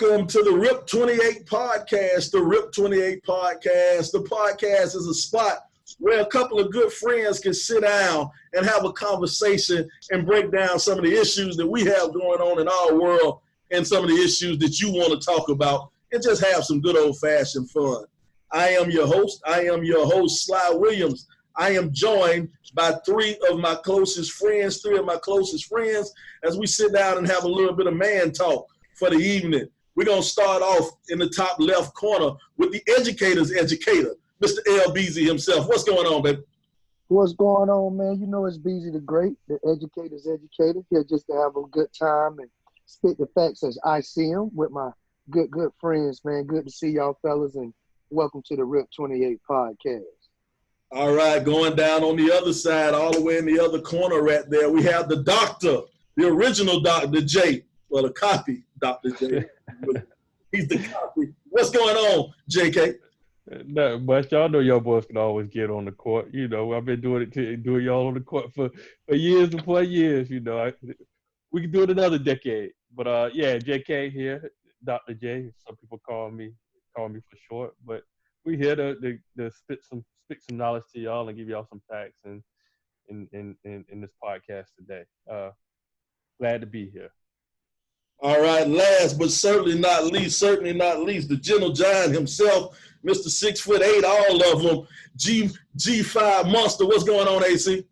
Welcome to the RIP 28 podcast, the RIP 28 podcast. The podcast is a spot where a couple of good friends can sit down and have a conversation and break down some of the issues that we have going on in our world and some of the issues that you want to talk about and just have some good old-fashioned fun. I am your host, Sly Williams. I am joined by three of my closest friends, as we sit down and have a little bit of man talk for the evening. We're going to start off in the top left corner with the educator's educator, Mr. L. Beasy himself. What's going on, baby? What's going on, man? You know it's Beasy the Great, the educator's educator, here just to have a good time and spit the facts as I see them with my good friends, man. Good to see y'all fellas, and welcome to the RIP 28 podcast. All right, going down on the other side, all the way in the other corner right there, we have the doctor, the original Dr. J. Well, the copy Dr. J. He's the copy. What's going on, JK? No, but y'all know y'all boys can always get on the court. You know, I've been doing y'all on the court for years before years. You know, we can do it another decade. But yeah, JK here, Dr. J. Some people call me for short. But we here to spit some knowledge to y'all and give y'all some facts in this podcast today. Glad to be here. All right, last but certainly not least, the gentle giant himself, Mr. 6'8", all of them, G5 Monster. What's going on, AC?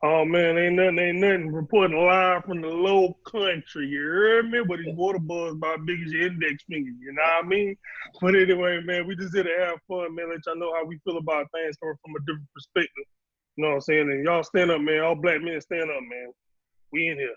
Oh, man, ain't nothing. Reporting live from the low country, you heard me? But these water boys about big as your index finger, you know what I mean? But anyway, man, we just here to have fun, man, let y'all know how we feel about things coming from a different perspective. You know what I'm saying? And y'all stand up, man. All black men stand up, man. We in here.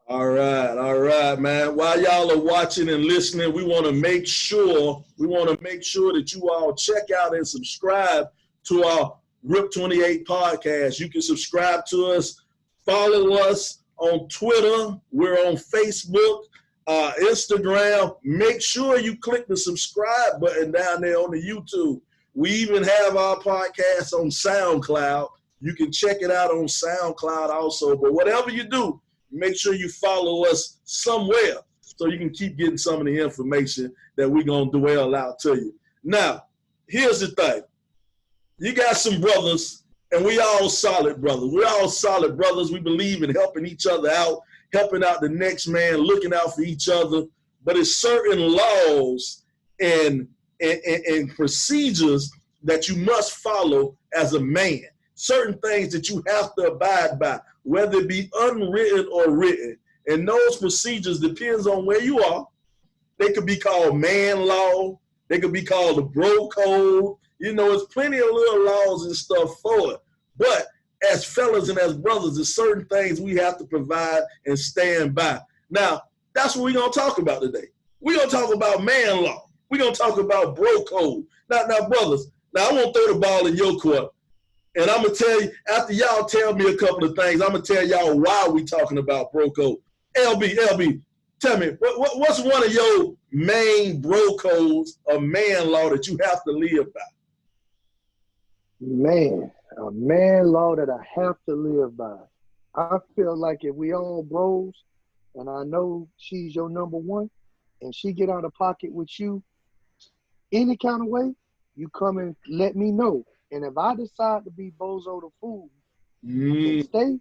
All right, man. While y'all are watching and listening, we want to make sure that you all check out and subscribe to our RIP 28 podcast. You can subscribe to us, follow us on Twitter. We're on Facebook, Instagram. Make sure you click the subscribe button down there on the YouTube. We even have our podcast on SoundCloud. You can check it out on SoundCloud also. But whatever you do, make sure you follow us somewhere so you can keep getting some of the information that we're going to dwell out to you. Now, here's the thing. You got some brothers, and we all solid brothers. We're all solid brothers. We believe in helping each other out, helping out the next man, looking out for each other. But it's certain laws and procedures that you must follow as a man. Certain things that you have to abide by, whether it be unwritten or written. And those procedures depends on where you are. They could be called man law. They could be called the bro code. You know, there's plenty of little laws and stuff for it. But as fellas and as brothers, there's certain things we have to provide and stand by. Now, that's what we're going to talk about today. We're going to talk about man law. We're going to talk about bro code. Now, brothers, I won't throw the ball in your court. And I'm going to tell you, after y'all tell me a couple of things, I'm going to tell y'all why we talking about bro code. LB, tell me, what's one of your main bro codes of man law that you have to live by? Man, a man law that I have to live by. I feel like if we all bros, and I know she's your number one, and she get out of pocket with you any kind of way, you come and let me know. And if I decide to be bozo the fool and stay,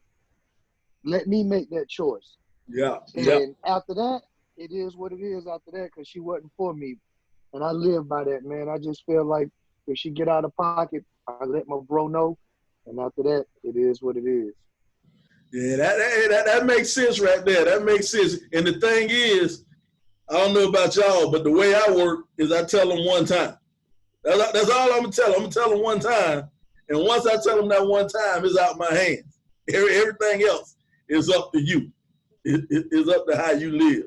let me make that choice. Yeah. And after that, it is what it is after that, because she wasn't for me. And I live by that, man. I just feel like if she get out of pocket, I let my bro know. And after that, it is what it is. Yeah, that makes sense right there. That makes sense. And the thing is, I don't know about y'all, but the way I work is I tell them one time. That's all I'm going to tell them. I'm going to tell them one time. And once I tell them that one time, it's out my hands. Everything else is up to you. It's up to how you live.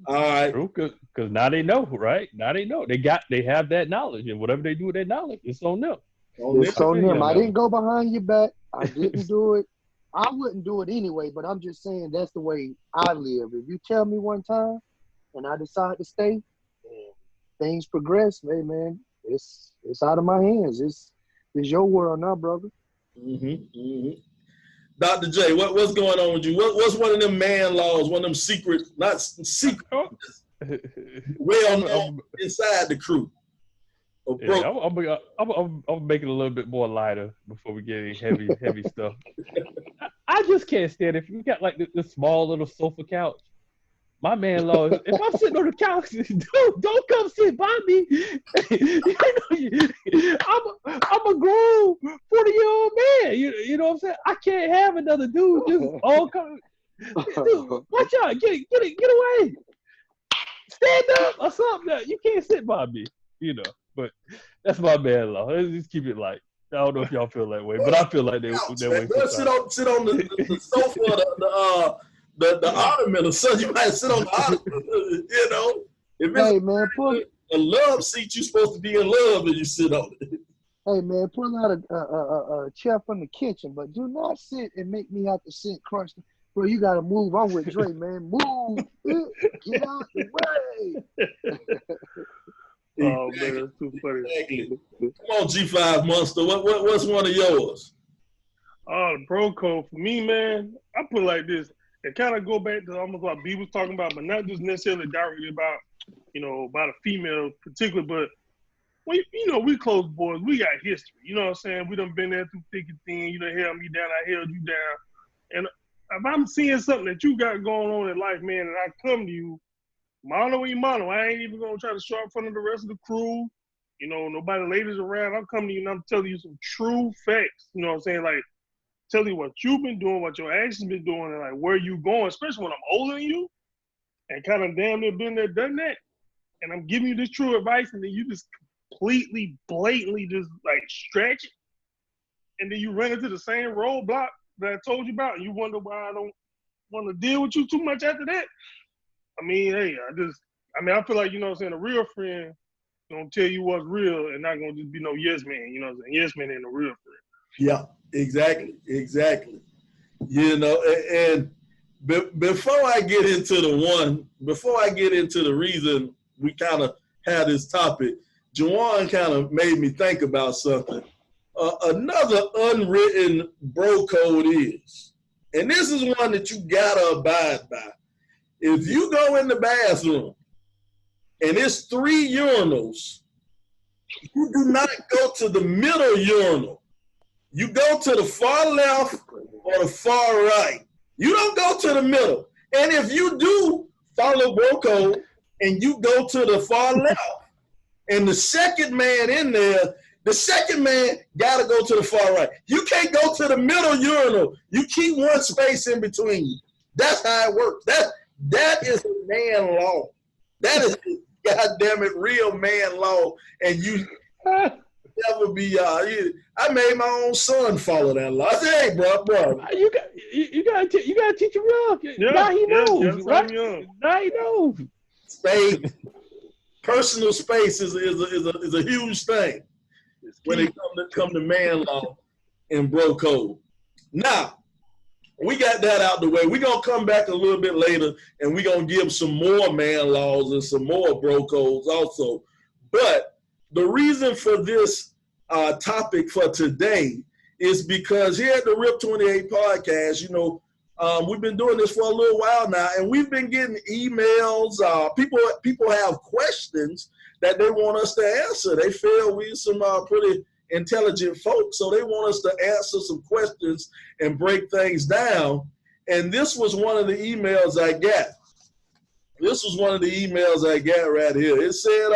All right. True, because now they know, right? Now they know. They have that knowledge, and whatever they do with that knowledge, it's on them. It's on them. I didn't go behind your back. I didn't do it. I wouldn't do it anyway, but I'm just saying that's the way I live. If you tell me one time and I decide to stay and things progress, hey, man, it's out of my hands. It's your world now, brother. Dr. J, what's going on with you? What's one of them man laws, one of them secret, not secret, well known inside the crew. Yeah, I'm making it a little bit more lighter before we get any heavy stuff. I just can't stand it. If you got like this small little sofa couch, my man law, if I'm sitting on the couch, don't come sit by me. I'm a grown 40-year-old man. You know what I'm saying? I can't have another dude just all come. Dude, watch out! Get away! Stand up or something. You can't sit by me. You know. But that's my man law. Let's just keep it light. I don't know if y'all feel that way, but I feel like that way. Sit on the sofa, the ottoman or something. You might sit on the ottoman. You know, if it's a love seat, you're supposed to be in love and you sit on it. Hey man, pull out a chair from the kitchen, but do not sit and make me have to sit crunch. Bro, you gotta move. I'm with Dre, man. Move. Get out the way. Oh man, that's too funny. Exactly. Come on, G5 Monster. What's one of yours? Oh, the bro code for me, man. I put it like this. It kind of go back to almost what B was talking about, but not just necessarily directly about, about a female in particular, but we close boys. We got history. You know what I'm saying? We done been there through thick and thin. You done held me down. I held you down. And if I'm seeing something that you got going on in life, man, and I come to you, mano y mano. I ain't even gonna try to show up in front of the rest of the crew. Nobody ladies around. I'm coming to you and I'm telling you some true facts. You know what I'm saying? Like, tell you what you've been doing, what your actions been doing, and like where you going, especially when I'm older than you and kind of damn near been there, done that. And I'm giving you this true advice, and then you just completely, blatantly just like stretch it. And then you run into the same roadblock that I told you about, and you wonder why I don't want to deal with you too much after that. I mean, hey, I feel like, a real friend gonna tell you what's real and not gonna just be no yes man, you know what I'm saying? Yes man ain't a real friend. Yeah, exactly. And before I get into the reason we kind of had this topic, Juwan kind of made me think about something. Another unwritten bro code is, and this is one that you gotta abide by. If you go in the bathroom and it's 3 urinals, you do not go to the middle urinal. You go to the far left or the far right. You don't go to the middle. And if you do follow bro code and you go to the far left, and the second man in there, the second man got to go to the far right. You can't go to the middle urinal. You keep one space in between you. That's how it works. That is a man law. That is a goddamn it real man law. And you never be. I made my own son follow that law. I said, hey, bro. You gotta teach him young. Now he knows, right? Now he knows. Personal space is a huge thing when it come to man law and bro code. Now, we got that out the way. We're going to come back a little bit later and we're going to give some more man laws and some more bro codes also. But the reason for this topic for today is because here at the RIP 28 podcast, we've been doing this for a little while now, and we've been getting emails. People have questions that they want us to answer. They feel we're some pretty intelligent folks, so they want us to answer some questions and break things down. And this was one of the emails I got. Right here. It said,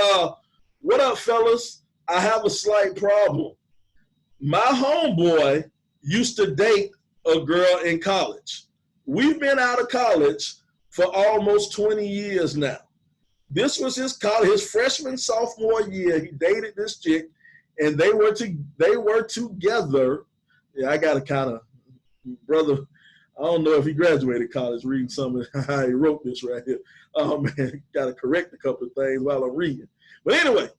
what up, fellas? I have a slight problem. My homeboy used to date a girl in college. We've been out of college for almost 20 years now. This was his freshman, sophomore year. He dated this chick, and they were together. Yeah, I got to kind of, brother, I don't know if he graduated college, reading some of how he wrote this right here. Oh, man, got to correct a couple of things while I'm reading. But anyway,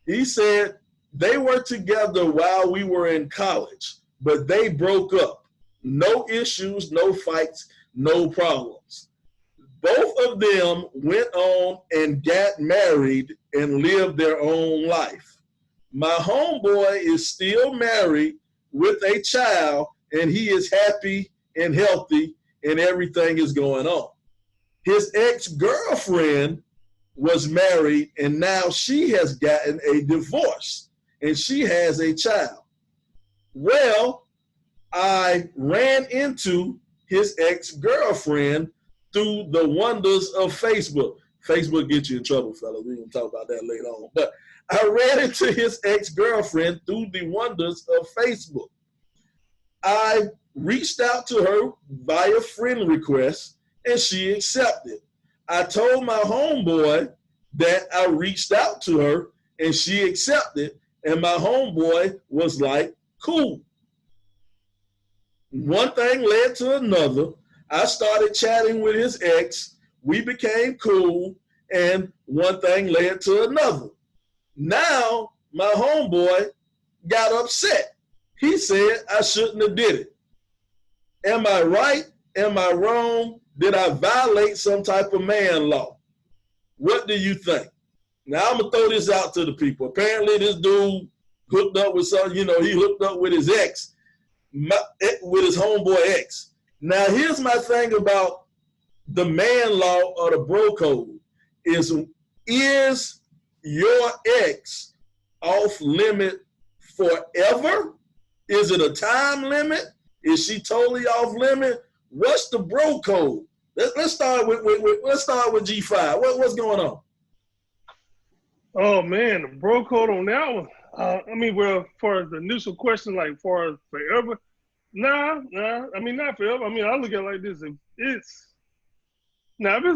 he said they were together while we were in college, but they broke up. No issues, no fights, no problems. Both of them went on and got married and lived their own life. My homeboy is still married with a child, and he is happy and healthy, and everything is going on. His ex-girlfriend was married, and now she has gotten a divorce, and she has a child. Well, I ran into his ex-girlfriend through the wonders of Facebook. Facebook gets you in trouble, fellas. We can talk about that later on. But I ran into his ex-girlfriend through the wonders of Facebook. I reached out to her via friend request, and she accepted. I told my homeboy that I reached out to her, and she accepted, and my homeboy was like, cool. One thing led to another. I started chatting with his ex. We became cool, and one thing led to another. Now, my homeboy got upset. He said I shouldn't have did it. Am I right? Am I wrong? Did I violate some type of man law? What do you think? Now, I'm going to throw this out to the people. Apparently, this dude hooked up with some, he hooked up with his ex, with his homeboy ex. Now, here's my thing about the man law or the bro code is your ex off limit forever? Is it a time limit? Is she totally off limit? What's the bro code? Let's start with G5. What's going on? Oh man, the bro code on that one. Well, for the initial question, like far as forever, nah. I mean, not forever. I mean, I look at it like this: if it's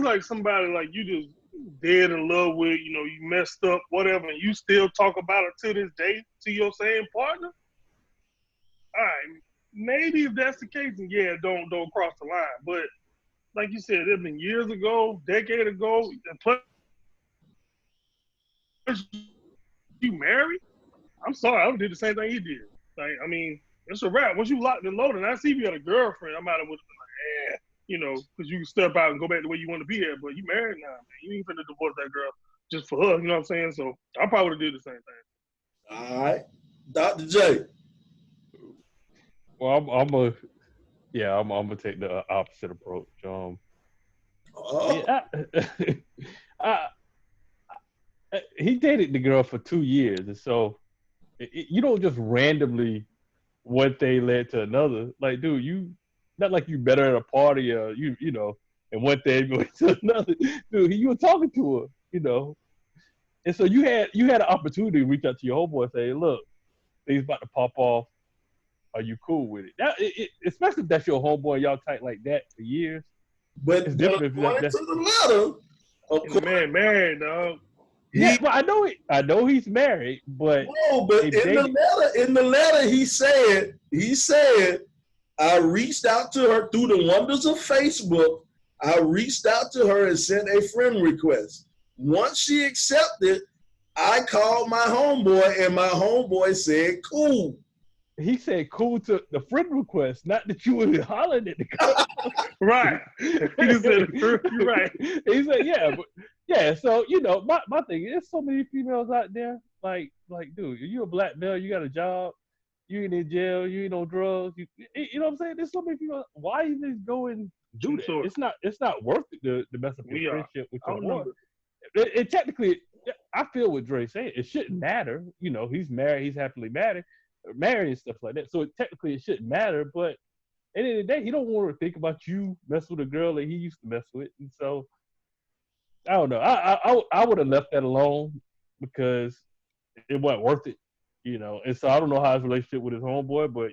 like somebody like you just dead in love with, you messed up, whatever, and you still talk about it to this day to your same partner. All right, maybe if that's the case, then yeah, don't cross the line. But like you said, it's been years ago, decade ago, and plus you married. I'm sorry, I would do the same thing he did. Like, I mean, it's a wrap. Once you locked and loaded, and I see if you had a girlfriend, I might have would have been like, because you can step out and go back the way you want to be at. But you married now, man. You ain't finna divorce that girl just for her. You know what I'm saying? So I probably would have did the same thing. All right, Dr. J. Well, I'm gonna take the opposite approach. He dated the girl for 2 years, and so you don't just randomly one thing led to another. Like, dude, you not like you met her at a party, or and one thing went to another. Dude, you were talking to her, and so you had an opportunity to reach out to your homeboy and say, look, things about to pop off. Are you cool with it? Now, especially if that's your homeboy, and y'all tight like that for years. But it's different if according to the letter, of course, man, married, dog. Yeah, well, I know he's married, but no, but in the letter, he said, I reached out to her through the wonders of Facebook. I reached out to her and sent a friend request. Once she accepted, I called my homeboy, and my homeboy said, cool. He said cool to the friend request, not that you were hollering at the girl. Right. He said, you're right. He said, yeah, but yeah, so my thing is, there's so many females out there, like, dude, you a black male, you got a job, you ain't in jail, you ain't on drugs, you know what I'm saying? There's so many people. Why you just go and do that? Sure. It's not worth it to mess up your friendship with your boy. It technically, I feel what Dre's saying. It shouldn't matter. He's married, he's happily married and stuff like that. So technically it shouldn't matter, but at the end of the day, he don't want to think about you mess with a girl that he used to mess with. And so I don't know. I would have left that alone because it wasn't worth it, And so I don't know how his relationship with his homeboy, but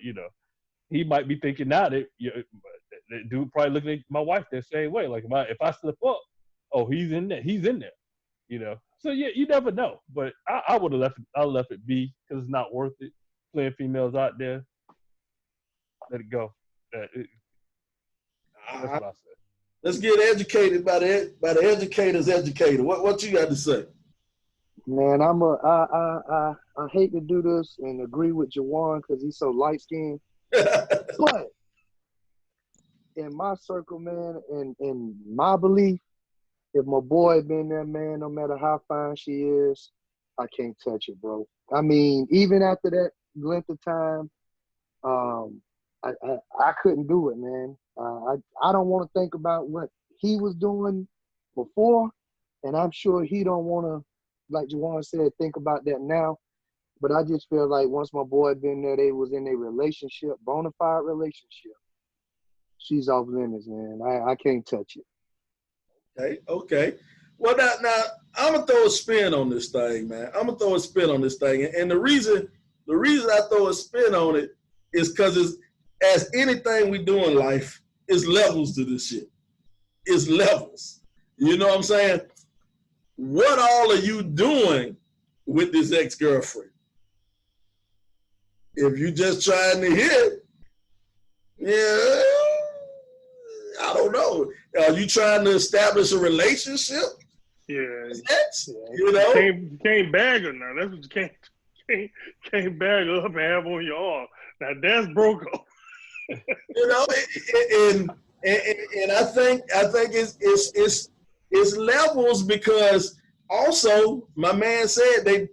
he might be thinking now that that dude probably looking at my wife that same way. Like if I slip up, oh, he's in there. So yeah, you never know. But I would have left it be because it's not worth it. Playing females out there, let it go. That's what I said. Let's get educated by the educator's educator. What you got to say? Man, I hate to do this and agree with Jawan because he's so light skinned. But in my circle, man, and in my belief, if my boy been there, man, no matter how fine she is, I can't touch it, bro. I mean, even after that length of time, I couldn't do it, man. I don't want to think about what he was doing before, And I'm sure he don't want to, like Juwan said, think about that now. But I just feel like once my boy been there, they was in a relationship, bona fide relationship. She's off limits, man. I can't touch it. Okay. Well, now I'm gonna throw a spin on this thing, man. I'm gonna throw a spin on this thing, and the reason I throw a spin on it is because it's, as anything we do in life, it's levels to this shit. It's levels. You know what I'm saying? What all are you doing with this ex-girlfriend? If you just trying to hit, yeah, I don't know. Are you trying to establish a relationship? Yeah. You know? You can't bag her now. That's what you can't bag her up and have on your arm. Now that's broke up. You know, and I think it's levels, because also my man said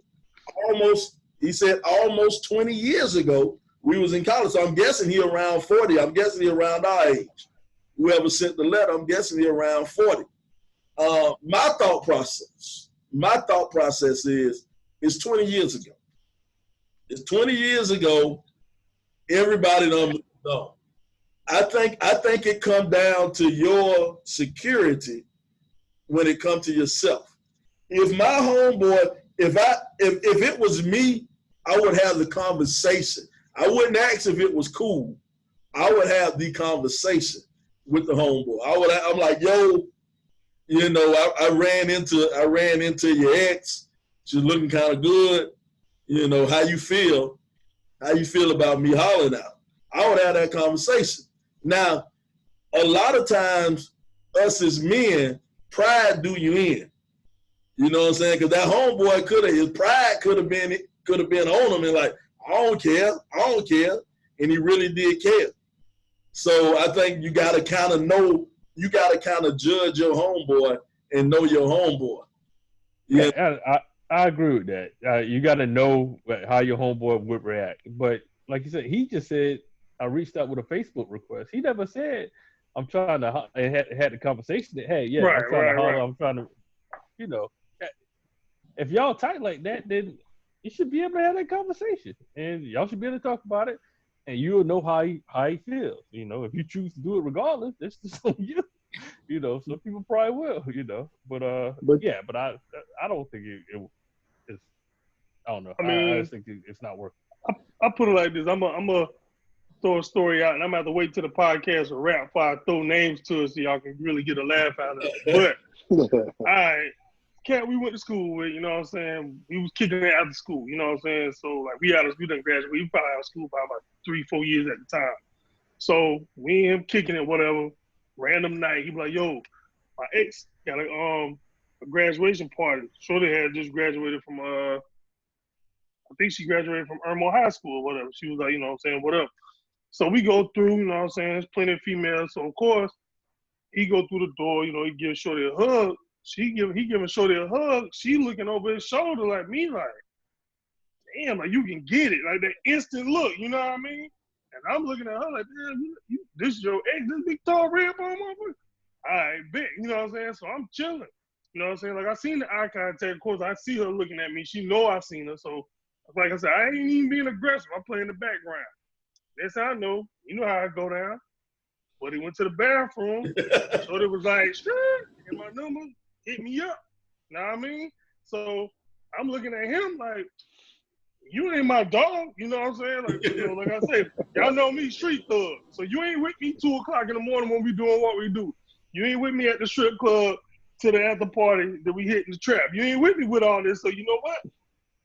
he said almost 20 years ago we was in college. So I'm guessing he around 40. I'm guessing he around our age. Whoever sent the letter, I'm guessing he around 40. My thought process is it's 20 years ago. It's 20 years ago. Everybody done moved on. I think it comes down to your security when it comes to yourself. If my homeboy, if it was me, I would have the conversation. I wouldn't ask if it was cool. I would have the conversation with the homeboy. I'm like, yo, you know, I ran into your ex. She's looking kind of good. You know, how you feel? How you feel about me hollering out? I would have that conversation. Now, a lot of times, us as men, pride do you in. You know what I'm saying? Because that homeboy his pride could have been on him and like, I don't care, and he really did care. So I think you got to kind of know, you got to kind of judge your homeboy and know your homeboy. Yeah, I agree with that. You got to know how your homeboy would react. But like you said, he just said, I reached out with a Facebook request. He never said, I'm trying to, had the conversation that, hey, yeah, I'm trying to holler, I'm trying to, you know. If y'all tight like that, then you should be able to have that conversation. And y'all should be able to talk about it. And you'll know how he feels. You know, if you choose to do it regardless, that's just on you. You know, some people probably will, you know. But I don't think it's, I don't know. I just think it's not working. I put it like this. I'm a throw a story out, and I'm gonna have to wait till the podcast will wrap before I throw names to it so y'all can really get a laugh out of it. But all right, cat we went to school with, you know what I'm saying? We was kicking it after school, you know what I'm saying? So like we done graduated. We probably out of school by about 3-4 years at the time. So we and him kicking it, whatever. Random night, he be like, "Yo, my ex got a graduation party." Shorty had just graduated from I think she graduated from Irmo High School or whatever. She was like, you know what I'm saying, whatever. So we go through, you know what I'm saying, there's plenty of females. So of course, he go through the door, you know, he gives Shorty a hug. He giving Shorty a hug. She looking over his shoulder like me, like, damn, like you can get it. Like that instant look, you know what I mean? And I'm looking at her like, damn, this is your ex, this big tall red bone motherfucker. All right, bet, you know what I'm saying? So I'm chilling. You know what I'm saying? Like I seen the eye contact, of course, I see her looking at me. She know I seen her. So like I said, I ain't even being aggressive. I play in the background. That's how I know. You know how I go down. But he went to the bathroom. So it was like, sure, get my number, hit me up. Know what I mean? So I'm looking at him like, you ain't my dog. You know what I'm saying? Like, you know, like I said, y'all know me, street thug. So you ain't with me 2 o'clock in the morning when we doing what we do. You ain't with me at the strip club to the after party that we hit in the trap. You ain't with me with all this. So you know what?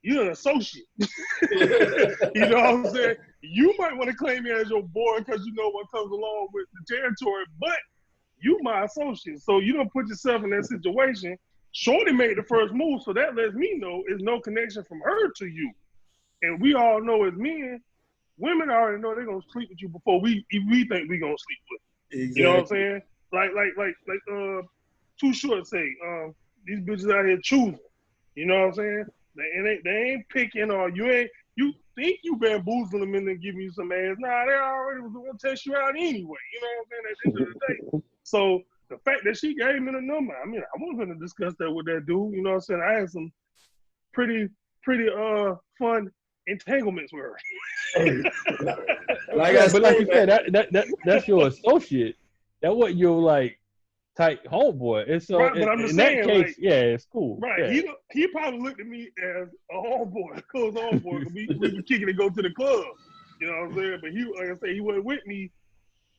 You're an associate. You know what I'm saying? You might want to claim me as your boy because you know what comes along with the territory, but you my associate. So you don't put yourself in that situation. Shorty made the first move, so that lets me know there's no connection from her to you. And we all know as men, women already know they're gonna sleep with you before we think we're gonna sleep with you. Exactly. You know what I'm saying? Like Too Short say, these bitches out here choosing. You know what I'm saying? They ain't picking or you think you bamboozling them and then giving you some ass. Nah, they already was gonna test you out anyway. You know what I'm saying? At the end of the day. So the fact that she gave me the number, I mean, I wasn't gonna discuss that with that dude. You know what I'm saying? I had some pretty fun entanglements with her. Like Yeah, I but like you said, said, that's your associate. That wasn't your like tight homeboy. And so Right, but I'm just in that saying, case, like, yeah, it's cool. right. Yeah. He probably looked at me as a homeboy, a close homeboy. We would kick it and go to the club. You know what I'm saying? But he, like I say, he wasn't with me,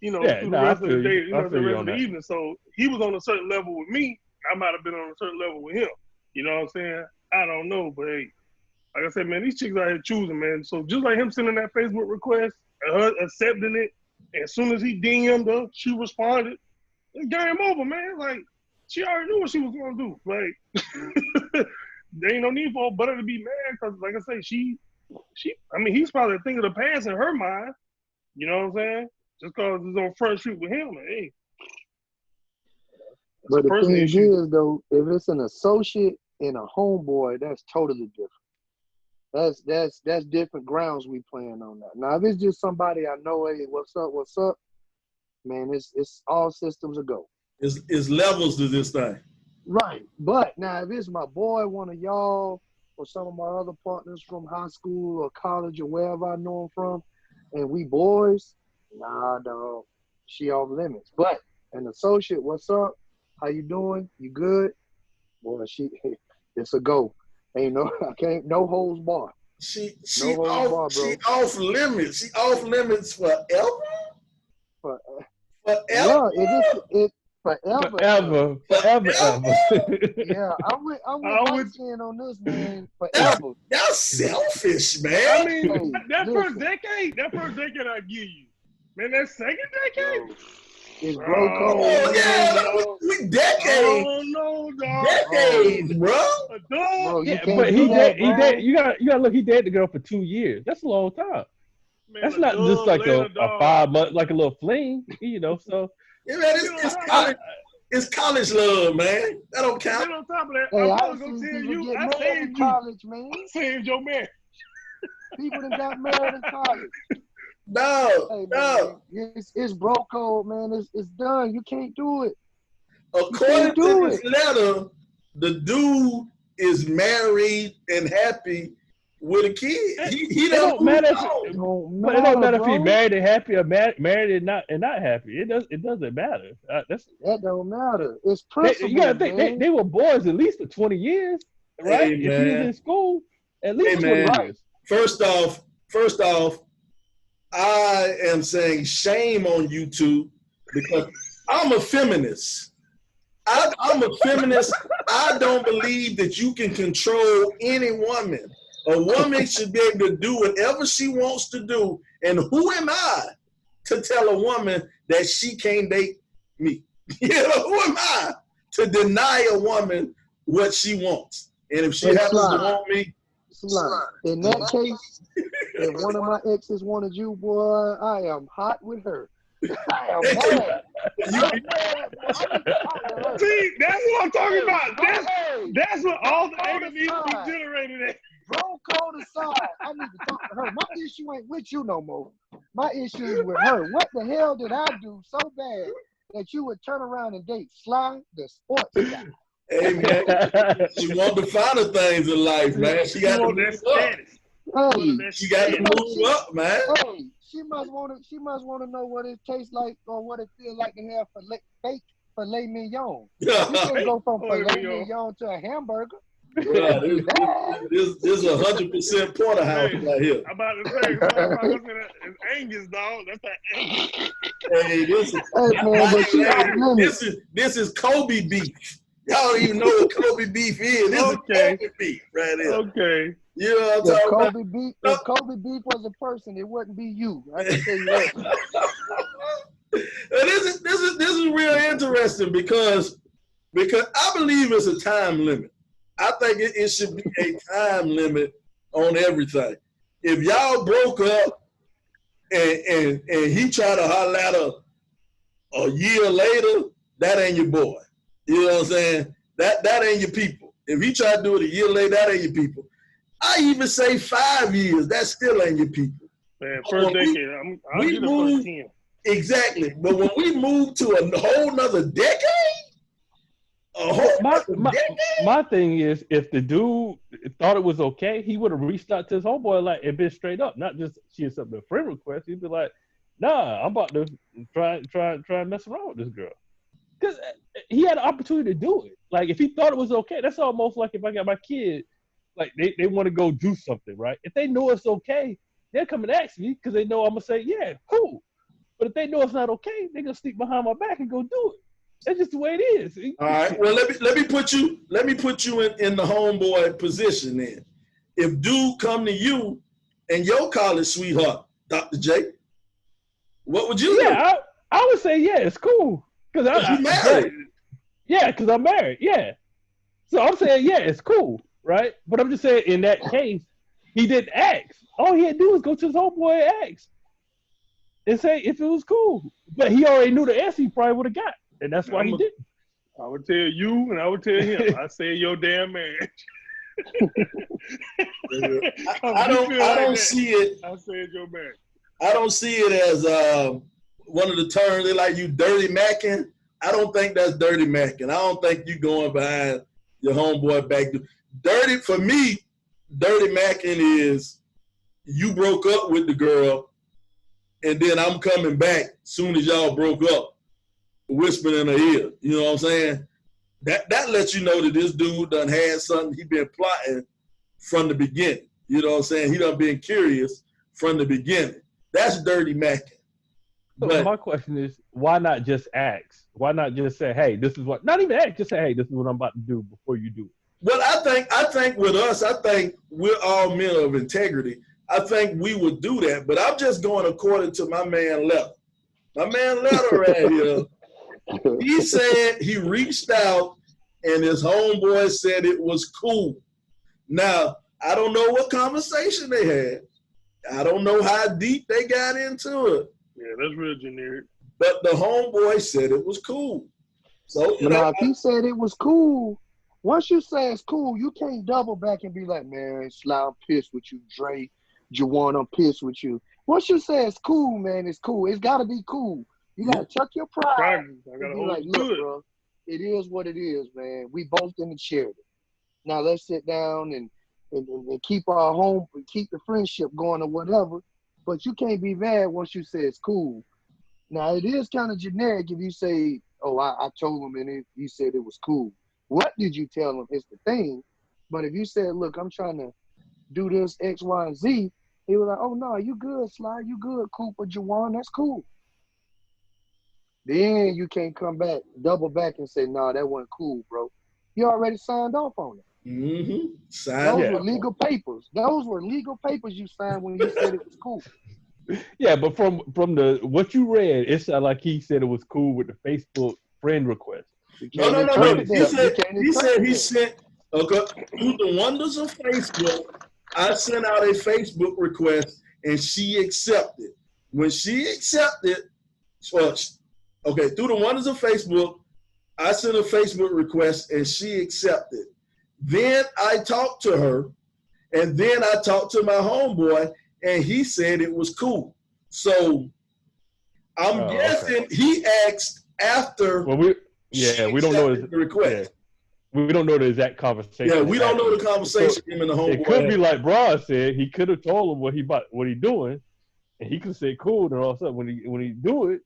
you know, Yeah, through no, the I rest of the feel day, you. you I know, the feel you rest on of the that. evening. So he was on a certain level with me. I might have been on a certain level with him. You know what I'm saying? I don't know, but hey, like I said, man, these chicks out here choosing, man. So just like him sending that Facebook request, her accepting it, and as soon as he DM'd her, she responded. It's game over, man. Like, she already knew what she was gonna do. Like, there ain't no need for her to be mad because, like I say, she. I mean, he's probably a thing of the past in her mind. You know what I'm saying? Just because it's on Front Street with him, hey. But the personal thing issue. is, though, if it's an associate and a homeboy, that's totally different. That's different grounds we playing on that. Now, if it's just somebody I know, hey, what's up, man, it's all systems a go. it's levels to this thing. Right. But now, if it's my boy, one of y'all, or some of my other partners from high school or college or wherever I know him from, and we boys, nah, dog, she off limits. But an associate, what's up? How you doing? You good? Boy, it's a go. Ain't no, I can't, no holds barred. She No holds barred, bro. she off limits. She off limits forever. But, Forever. well, it forever. Forever. Yeah, I'm with White Skin on this, man. Forever. Y'all selfish, man. I mean, Hey, that first listen. decade I give you. Man, that second decade? It's bro code. Oh, no. yeah, we decades. Oh, no, dog. Decades, bro. Bro, you Yeah, can't but do that, he bro. you gotta look, he dated the girl for 2 years. That's a long time. Man, That's a not just dub like later, a dog. 5 month, like a little fling, you know. So Yeah, man, it's college love, man. That don't And count. then on top of that, Hey, I'm I've probably going seen to tell people you, get I married in saved you. college, man. I saved your man. People that got married in college. No, Hey, no. man, it's bro code, man. It's done. You can't do it. According do to this letter, the dude is married and happy with a kid. He it don't matter if but it don't matter if he's bro. married and happy or married and not happy. It doesn't matter. That don't matter. It's you principle, gotta think man. they were boys at least for 20 years, right? Hey, If he was in school, at least 20 years. First off, I am saying shame on you two because I'm a feminist. I'm a feminist. I don't believe that you can control any woman. A woman should be able to do whatever she wants to do. And who am I to tell a woman that she can't date me? You know, who am I to deny a woman what she wants? And if she happens to want me, in that case, if one of my exes wanted you, boy, I am hot with her. I am mad. See, that's what I'm talking about. That's what all the anger needs to be generated at. Bro, code aside, I need to talk to her. My issue ain't with you no more. My issue is with her. What the hell did I do so bad that you would turn around and date Sly, the sports guy? hey man, she want the finer things in life, man. She got to move up. Hey, she got to move up, man. Hey, she must want to know what it tastes like or what it feels like to have fake filet mignon. You can't go from filet mignon to a hamburger. Yeah, this is 100% porterhouse right here. I'm about to say, it's Angus, dog. That's that Angus. Hey, this is Kobe beef. Y'all don't even know what Kobe beef is. This is Kobe beef right here. Okay. You know what I'm talking about? If Kobe beef was a person, it wouldn't be you. I can tell you that. This is real interesting because I believe it's a time limit. I think it should be a time limit on everything. If y'all broke up and he tried to holler at her a year later, that ain't your boy. You know what I'm saying? That ain't your people. If he tried to do it a year later, that ain't your people. I even say 5 years, that still ain't your people. Man, first decade, I'm get the first 10. Exactly. But when we move to a whole nother decade, my thing is, if the dude thought it was okay, he would have reached out to his homeboy like and been straight up, not just she accepted a friend request. He'd be like, "Nah, I'm about to try and mess around with this girl," because he had an opportunity to do it. Like if he thought it was okay, that's almost like if I got my kid, like they want to go do something, right? If they know it's okay, they'll come and ask me because they know I'm gonna say, "Yeah, cool." But if they know it's not okay, they're gonna sneak behind my back and go do it. That's just the way it is. All right. Well, let me put you in the homeboy position then. If dude come to you and your college sweetheart, Dr. J, what would you do? I would say yeah, it's cool because you married. Yeah, because I'm married. Yeah, so I'm saying yeah, it's cool, right? But I'm just saying in that case, he didn't ask. All he had to do was go to his homeboy and ask and say if it was cool. But he already knew the answer. He probably would have got. And that's why he didn't. I would tell you, and I would tell him. I said your damn marriage. I don't see it. I said your marriage. I don't see it as one of the terms they like you dirty macking. I don't think that's dirty macking. I don't think you going behind your homeboy back. Dirty for me, dirty macking is you broke up with the girl, and then I'm coming back soon as y'all broke up. Whispering in her ear, you know what I'm saying? That lets you know that this dude done had something he been plotting from the beginning. You know what I'm saying? He done been curious from the beginning. That's dirty macking. So my question is, why not just ask? Why not just say, hey, this is what? Not even ask, just say, hey, this is what I'm about to do before you do it. Well, I think with us, I think we're all men of integrity. I think we would do that, but I'm just going according to my man Letter. My man Letter right here. He said he reached out and his homeboy said it was cool. Now, I don't know what conversation they had. I don't know how deep they got into it. Yeah, that's real generic. But the homeboy said it was cool. So, if he said it was cool, once you say it's cool, you can't double back and be like, man, Sly, I'm pissed with you. Dre, Juwan, I'm pissed with you. Once you say it's cool, man, it's cool. It's got to be cool. You got to chuck your pride and be like, look, bro, it is what it is, man. We both in the charity. Now let's sit down and keep our home, keep the friendship going or whatever. But you can't be mad once you say it's cool. Now, it is kind of generic if you say, oh, I told him and he said it was cool. What did you tell him is the thing. But if you said, look, I'm trying to do this X, Y, and Z, he was like, oh, no, you good, Sly. You good, Cooper, Juwan. That's cool. Then you can't come back, double back and say, no, that wasn't cool, bro. You already signed off on it. Mm-hmm. Those were legal papers. Those were legal papers you signed when you said it was cool. Yeah, but from the what you read, it sounded like he said it was cool with the Facebook friend request. No. He said he sent through the wonders of Facebook. I sent out a Facebook request and she accepted. When she accepted, through the wonders of Facebook, I sent a Facebook request and she accepted. Then I talked to her, and then I talked to my homeboy, and he said it was cool. So I'm guessing he asked after. Well, we don't know the request. Yeah. We don't know the exact conversation. Yeah, we don't know the conversation him and the homeboy. It could be like Bron said. He could have told him what he doing, and he could say cool. And all of a sudden, when he do it,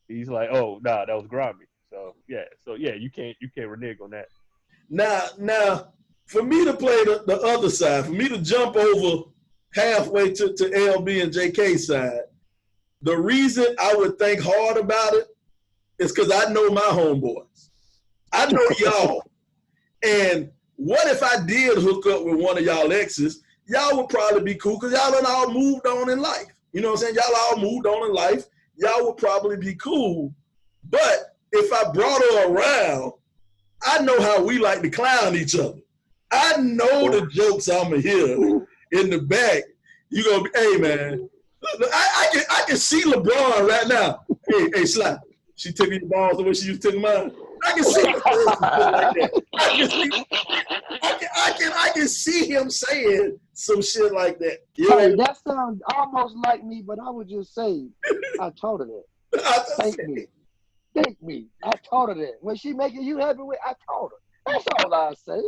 he's like, oh, nah, that was grimy. So you can't renege on that. Now, for me to play the other side, for me to jump over halfway to LB and JK side, the reason I would think hard about it is because I know my homeboys. I know y'all. And what if I did hook up with one of y'all exes? Y'all would probably be cool because y'all done all moved on in life. You know what I'm saying? Y'all all moved on in life. Y'all would probably be cool. But if I brought her around, I know how we like to clown each other. I know the jokes I'm going to hear in the back. You going to be, hey, man, I can see LeBron right now. Hey, Sly, she took your balls the way she used to take mine. I can see like that. I can see him saying some shit like that. Hey, that sounds almost like me, but I would just say I told her that. Thank me. Thank me. I taught her that. When she making you happy with, I taught her. That's all I say.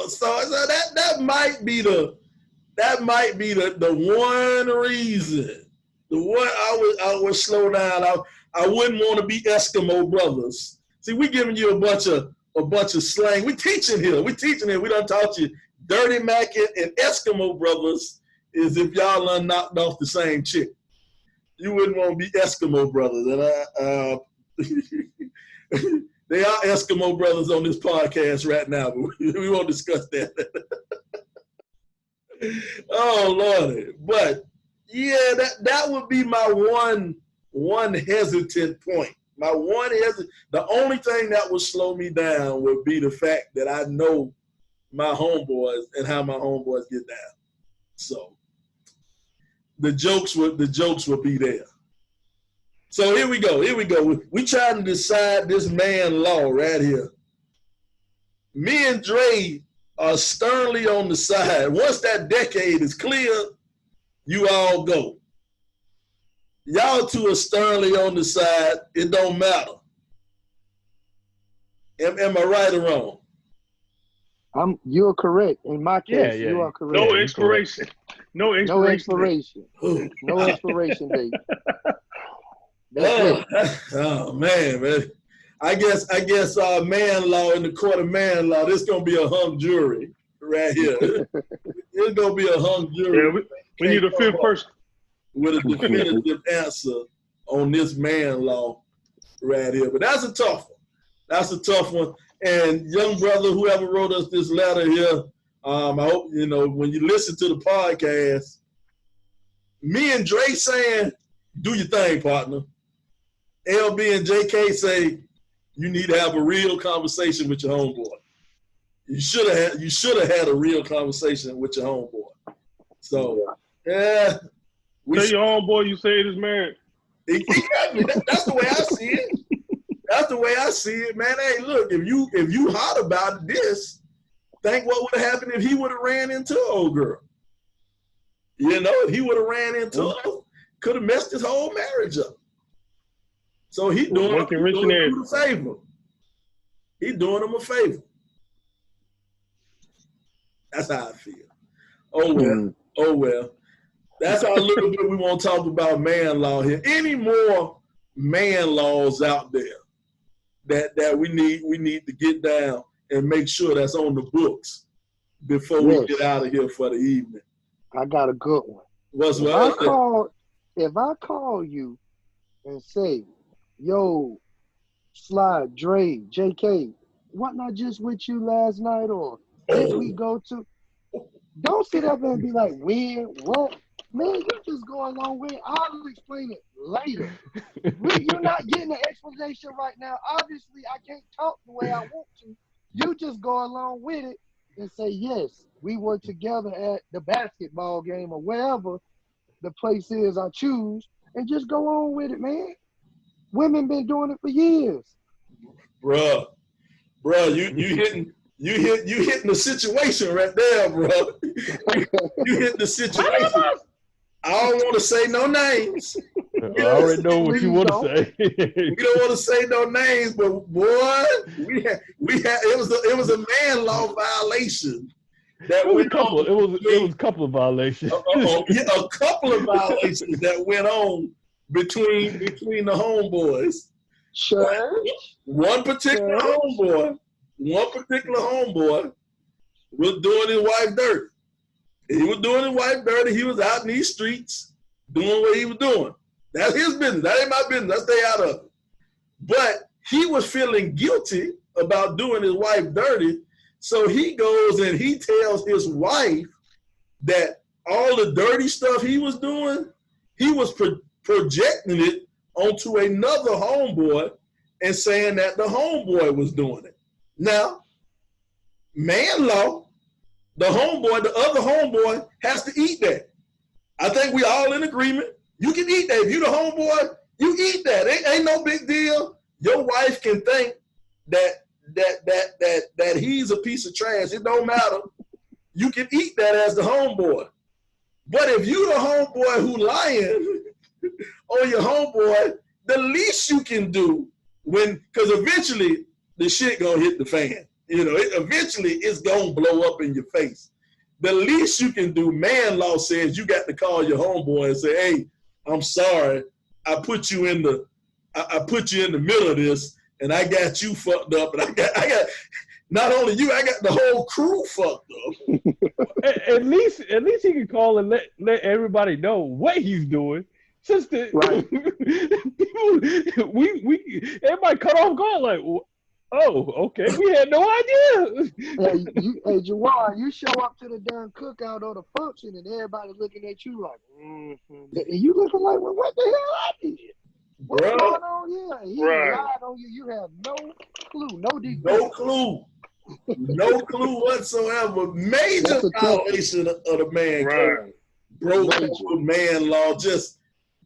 So that might be the one reason. The one I would slow down. I wouldn't want to be Eskimo brothers. See, we giving you a bunch of slang. We teaching here. We done taught you Dirty Mac and Eskimo brothers is if y'all done knocked off the same chick. You wouldn't want to be Eskimo brothers. And they are Eskimo brothers on this podcast right now, but we won't discuss that. Oh Lordy. But yeah, that would be my one hesitant point. The only thing that would slow me down would be the fact that I know my homeboys and how my homeboys get down. So the jokes would be there. So here we go. We trying to decide this man law right here. Me and Dre are sternly on the side. Once that decade is clear, you all go. Y'all two are sternly on the side. It don't matter. Am I right or wrong? You're correct. In my case, Yeah. you are correct. No expiration. No expiration. No expiration date. Oh man. I guess man law in the court of man law, this gonna be a hung jury right here. It's gonna be a hung jury. Yeah, we need a fifth person with a definitive answer on this man law right here. But that's a tough one. And young brother, whoever wrote us this letter here, I hope, when you listen to the podcast, me and Dre saying, do your thing, partner. LB and JK say, you need to have a real conversation with your homeboy. You should have had a real conversation with your homeboy. So, yeah. Tell your homeboy you say it is married. Exactly. That's the way I see it. That's the way I see it, man. Hey, look, if you hot about this, think what would have happened if he would have ran into an old girl. If he would have ran into her, could have messed his whole marriage up. So he doing him a favor. He doing him a favor. That's how I feel. Oh well. That's our little bit we want to talk about man law here. Any more man laws out there that we need to get down and make sure that's on the books before we get out of here for the evening? I got a good one. If I call you and say, yo, Sly, Dre, JK, what not just with you last night, or did we go to? Don't sit up and be like, when, what? Man, you just go along with it. I'll explain it later. You're not getting an explanation right now. Obviously, I can't talk the way I want to. You just go along with it and say, yes, we were together at the basketball game or wherever the place is I choose, and just go on with it, man. Women been doing it for years. Bruh, you hitting the situation right there, bro. You hit the situation. I don't want to say no names. I already know what you want to say. We don't want to say no names, but boy, we had it was a man law violation. It was a couple of violations. A couple of violations that went on between the homeboys. Sure. One particular homeboy was doing his wife dirty. He was doing his wife dirty. He was out in these streets doing what he was doing. That's his business. That ain't my business. I stay out of it. But he was feeling guilty about doing his wife dirty. So he goes and he tells his wife that all the dirty stuff he was doing, he was projecting it onto another homeboy and saying that the homeboy was doing it. Now, man law, the other homeboy has to eat that. I think we all in agreement. You can eat that. If you the homeboy, you eat that. Ain't no big deal. Your wife can think that he's a piece of trash. It don't matter. You can eat that as the homeboy. But if you the homeboy who lying on your homeboy, the least you can do because eventually the shit gonna hit the fan. You know, eventually it's gonna blow up in your face. The least you can do, man law says you got to call your homeboy and say, hey, I'm sorry. I put you in the middle of this, and I got you fucked up, and I got not only you, I got the whole crew fucked up. At least he can call and let everybody know what he's doing. Since the people, everybody cut off guard like, oh, okay, we had no idea. Hey, Jawar, you show up to the damn cookout or the function, and everybody's looking at you like, and you looking like, well, what the hell I did? What's going on here? He lied on you. You have no clue, no clue. No clue whatsoever. Major violation of the man code. Broke with man law. Just,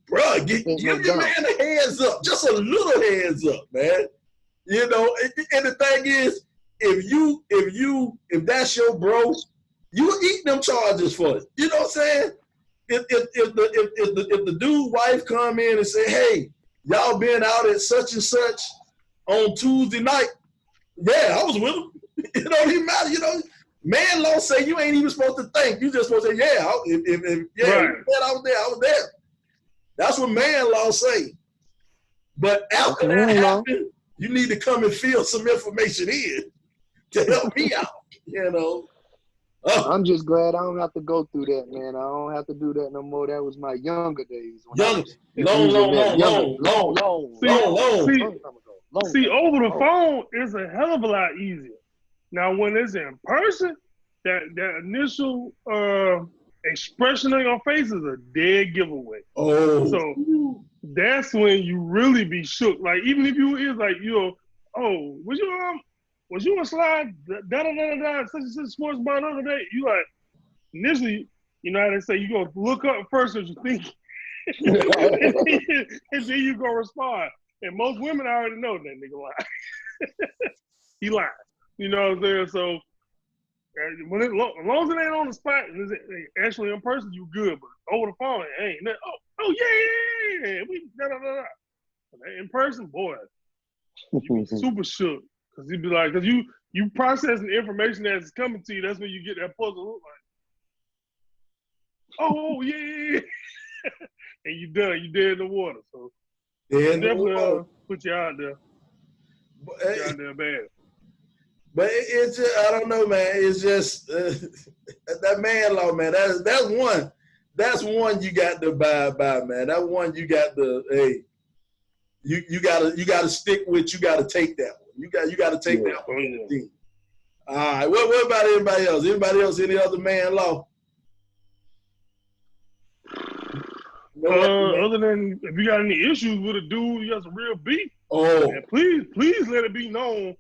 bro, give your man a heads up. Just a little heads up, man. You know, and the thing is, if that's your bro, you eat them charges for it. You know what I'm saying? If the dude wife come in and say, hey, y'all been out at such and such on Tuesday night, yeah, I was with him. It don't even matter. You know, man law say you ain't even supposed to think. You just supposed to say, yeah, I was there. I was there. That's what man law say. But after that happened, you need to come and fill some information in to help me out, you know. I'm just glad I don't have to go through that, man. I don't have to do that no more. That was my younger days. Long. See, over the phone is a hell of a lot easier. Now, when it's in person, that initial expression on your face is a dead giveaway. Oh. So that's when you really be shook. Like, even if you is like, you know, oh, was you on slide such and such sports bar the other day? You like, initially, you know how they say, you gonna look up first what you think, and then you gonna respond. And most women already know that nigga lie. He lied. You know what I'm saying? So when as long as it ain't on the spot and it's actually in person, you good. But over the phone, it ain't nothing. Oh yeah, we In person, boy, you be super shook. Cause you be like, cause you processing the information that's coming to you. That's when you get that puzzle look like, oh yeah, and you done. You dead in the water. So definitely put you out there. Put you out there bad. But it's just, I don't know, man. It's just that man law, man. That's one you got to abide by, man. That one you got to, hey, you gotta stick with. You got to take that one. You got to take that one. All right. What about anybody else? Anybody else? Any other man law? Other than if you got any issues with a dude, you got some real beef. Oh, man, please let it be known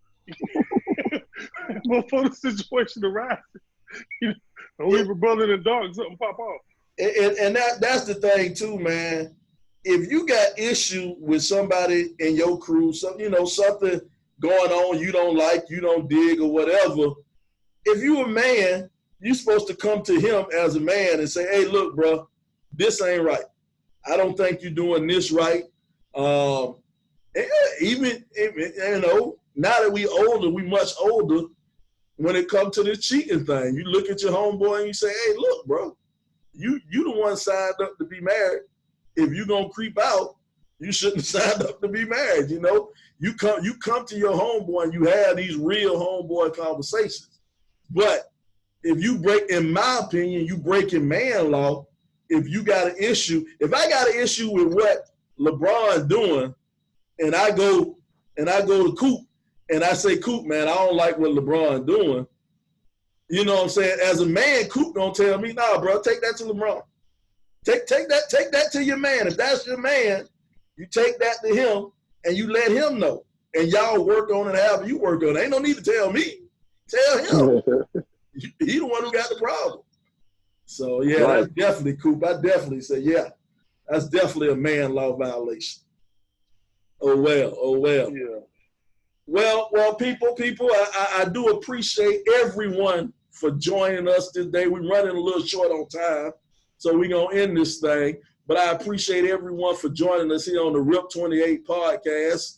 before the situation arises. Don't leave a brother in the dark. Something pop off. And that's the thing too, man. If you got issue with somebody in your crew, something going on you don't like, you don't dig or whatever, if you a man, you supposed to come to him as a man and say, hey, look, bro, this ain't right. I don't think you're doing this right. Even, now that we older, we much older, when it comes to this cheating thing, you look at your homeboy and you say, hey, look, bro, you the one signed up to be married. If you gonna creep out, you shouldn't have signed up to be married, you know? You come to your homeboy and you have these real homeboy conversations. But if you break, in my opinion, you breaking man law. If you got an issue, if I got an issue with what LeBron doing, and I go to Coop and I say, Coop, man, I don't like what LeBron doing. You know what I'm saying? As a man, Coop gonna tell me, nah, bro, take that to LeBron. Take that to your man. If that's your man, you take that to him and you let him know. And y'all work on it however you work on it. Ain't no need to tell me. Tell him. He the one who got the problem. So, yeah, right. That's definitely Coop. I definitely say, yeah, that's definitely a man law violation. Oh, well. Yeah. Well, people, I do appreciate everyone for joining us today. We're running a little short on time, so we're going to end this thing. but I appreciate everyone for joining us here on the RIP 28 podcast.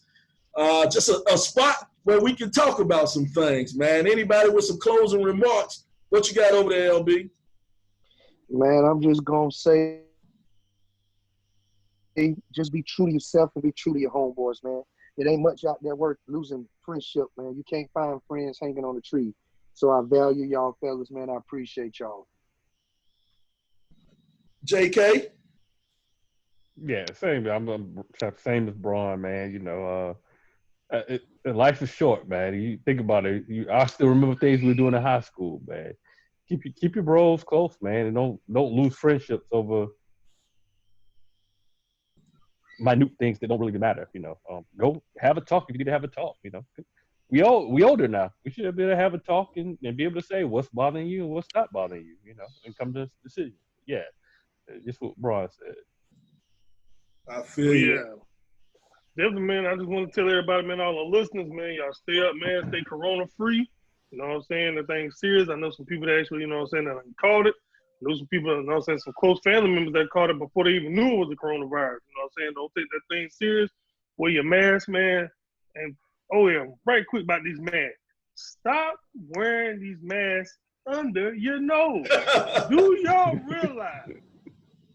Just a spot where we can talk about some things, man. Anybody with some closing remarks? What you got over there, LB? Man, I'm just going to say, just be true to yourself and be true to your homeboys, man. It ain't much out there worth losing friendship, man. You can't find friends hanging on a tree. So I value y'all fellas, man. I appreciate y'all. JK? Yeah, same. I'm same as Braun, man. You know, life is short, man. You think about it. I still remember things we were doing in high school, man. Keep your bros close, man, and don't lose friendships over minute things that don't really matter. You know, go have a talk if you need to have a talk. You know, we older now. We should be able to have a talk and be able to say what's bothering you and what's not bothering you. You know, and come to a decision. Yeah, just what Braun said. I feel you. Definitely, man. I just want to tell everybody, man, all the listeners, man, y'all stay up, man. Stay corona-free. You know what I'm saying? The thing's serious. I know some people that actually, you know what I'm saying, that caught it. I know some people, you know what I'm saying, some close family members that caught it before they even knew it was a coronavirus. You know what I'm saying? Don't take that thing serious. Wear your mask, man. And, oh, yeah, right quick about these masks. Stop wearing these masks under your nose. Do y'all realize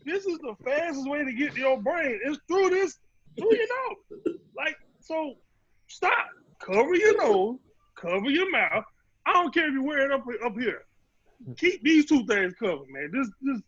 this is the fastest way to get to your brain? It's through your nose. Like, so stop. Cover your nose. Cover your mouth. I don't care if you wear it up here. Keep these two things covered, man. Just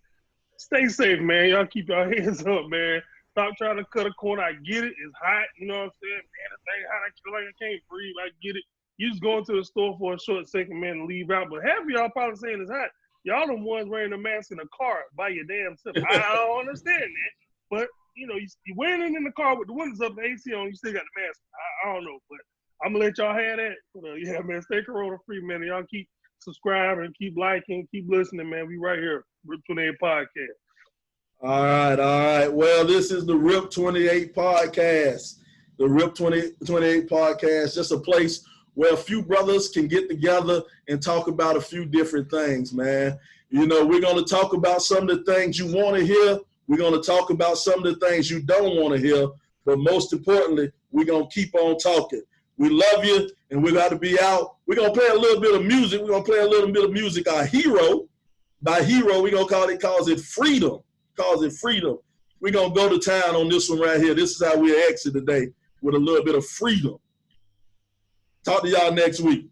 stay safe, man. Y'all keep your hands up, man. Stop trying to cut a corner. I get it. It's hot. You know what I'm saying? Man, the thing hot. I feel like I can't breathe. I get it. You just go into the store for a short second, man, and leave out. But half of y'all probably saying it's hot. Y'all the ones wearing the mask in the car by your damn self. I don't understand that. But, you know, you wearing it in the car with the windows up, the AC on, you still got the mask. I don't know. But I'm going to let y'all have that. But, yeah, man, stay corona-free, man. And y'all keep subscribing, keep liking, keep listening, man. We right here, RIP 28 Podcast. All right. Well, this is the RIP 28 Podcast. The RIP 28 Podcast, just a place where a few brothers can get together and talk about a few different things, man. You know, we're going to talk about some of the things you want to hear. We're going to talk about some of the things you don't want to hear. But most importantly, we're going to keep on talking. We love you, and we're going to be out. We're going to play a little bit of music. We're going to play a little bit of music. Our hero, by hero, we're going to calls it Freedom. Calls it Freedom. We're going to go to town on this one right here. This is how we exit today, with a little bit of freedom. Talk to y'all next week.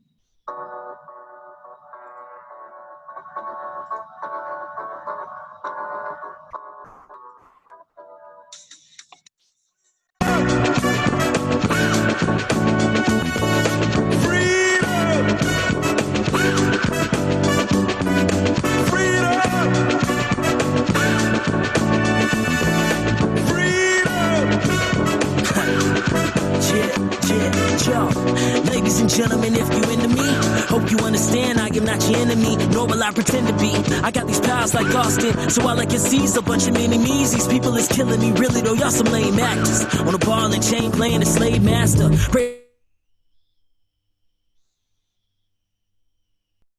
Ladies and gentlemen, if you into me, hope you understand I am not your enemy, nor will I pretend to be. I got these pals like Austin, so all I can see is a bunch of mini-me's. These people is killing me, really though, y'all some lame actors. On a ball and chain playing a slave master.